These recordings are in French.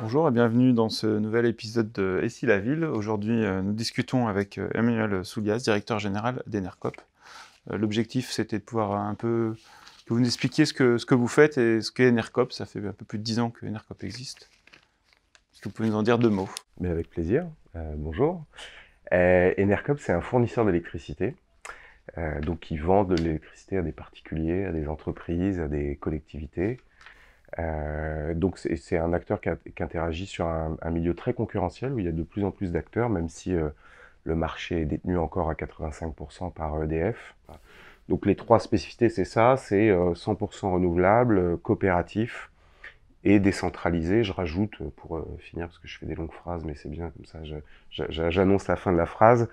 Bonjour et bienvenue dans ce nouvel épisode de Et si la ville. Aujourd'hui, nous discutons avec Emmanuel Soulias, directeur général d'Enercop. L'objectif, c'était de pouvoir que vous nous expliquiez ce que vous faites et ce qu'est Enercop. Ça fait un peu plus de 10 ans que Enercop existe. Est-ce que vous pouvez nous en dire deux mots? Mais avec plaisir. Bonjour. Enercop, c'est un fournisseur d'électricité, donc ils vendent de l'électricité à des particuliers, à des entreprises, à des collectivités. Donc c'est un acteur qui interagit sur un milieu très concurrentiel où il y a de plus en plus d'acteurs, même si le marché est détenu encore à 85% par EDF. Donc les trois spécificités, c'est ça, c'est 100% renouvelable, coopératif et décentralisé. Je rajoute, pour finir, parce que je fais des longues phrases, mais c'est bien comme ça, j'annonce la fin de la phrase,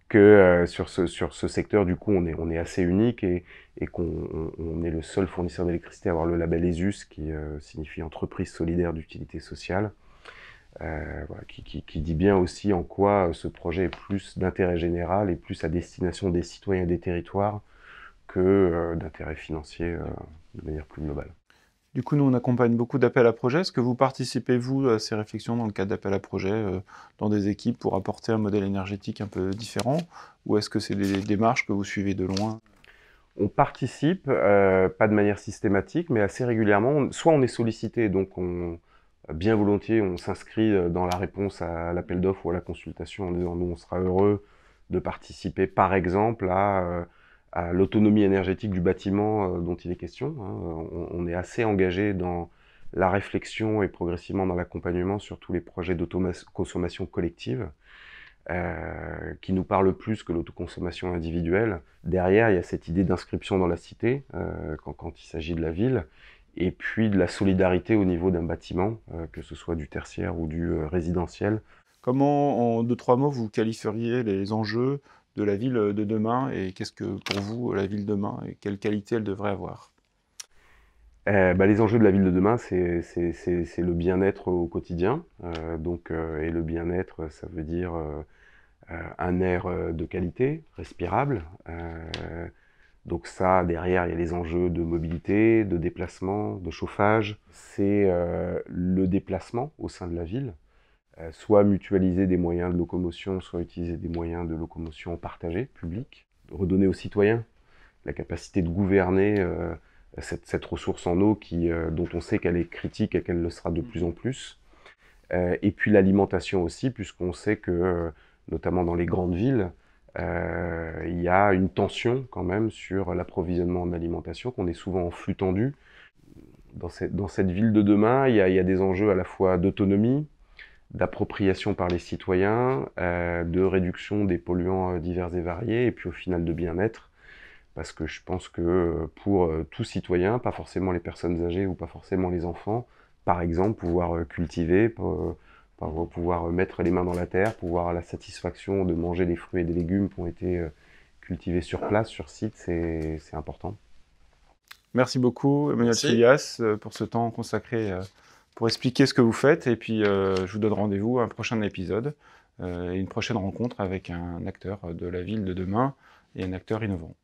que sur ce secteur, du coup, on est assez unique et qu'on est le seul fournisseur d'électricité à avoir le label ESUS, qui signifie Entreprise solidaire d'utilité sociale, voilà, qui dit bien aussi en quoi ce projet est plus d'intérêt général et plus à destination des citoyens et des territoires que d'intérêt financier de manière plus globale. Du coup, nous, on accompagne beaucoup d'appels à projets. Est-ce que vous participez, vous, à ces réflexions dans le cadre d'appels à projets, dans des équipes pour apporter un modèle énergétique un peu différent? Ou est-ce que c'est des démarches que vous suivez de loin? On participe, pas de manière systématique, mais assez régulièrement. Soit on est sollicité, donc bien volontiers, on s'inscrit dans la réponse à l'appel d'offres ou à la consultation en disant nous, on sera heureux de participer, par exemple, à l'autonomie énergétique du bâtiment dont il est question, hein. On est assez engagé dans la réflexion et progressivement dans l'accompagnement sur tous les projets d'autoconsommation collective, qui nous parle plus que l'autoconsommation individuelle. Derrière, il y a cette idée d'inscription dans la cité, quand il s'agit de la ville, et puis de la solidarité au niveau d'un bâtiment, que ce soit du tertiaire ou du résidentiel. Comment, en deux, trois mots, vous qualifieriez les enjeux de la ville de demain et qu'est-ce que, pour vous, la ville de demain et quelle qualité elle devrait avoir? Les enjeux de la ville de demain, c'est le bien-être au quotidien. Et le bien-être, ça veut dire un air de qualité, respirable. Donc ça, derrière, il y a les enjeux de mobilité, de déplacement, de chauffage. C'est le déplacement au sein de la ville, soit mutualiser des moyens de locomotion, soit utiliser des moyens de locomotion partagés, publics. Redonner aux citoyens la capacité de gouverner cette ressource en eau dont on sait qu'elle est critique et qu'elle le sera de plus en plus. Et puis l'alimentation aussi, puisqu'on sait que, notamment dans les grandes villes, il y a une tension quand même sur l'approvisionnement en alimentation, qu'on est souvent en flux tendu. Dans cette ville de demain, il y a des enjeux à la fois d'autonomie, d'appropriation par les citoyens, de réduction des polluants divers et variés, et puis au final de bien-être, parce que je pense que pour tout citoyen, pas forcément les personnes âgées ou pas forcément les enfants, par exemple, pouvoir cultiver, pouvoir mettre les mains dans la terre, pouvoir avoir la satisfaction de manger des fruits et des légumes qui ont été cultivés sur place, sur site, c'est important. Merci beaucoup, Emmanuel Merci. Soulias, pour ce temps consacré pour expliquer ce que vous faites. Et puis, je vous donne rendez-vous à un prochain épisode et une prochaine rencontre avec un acteur de la ville de demain et un acteur innovant.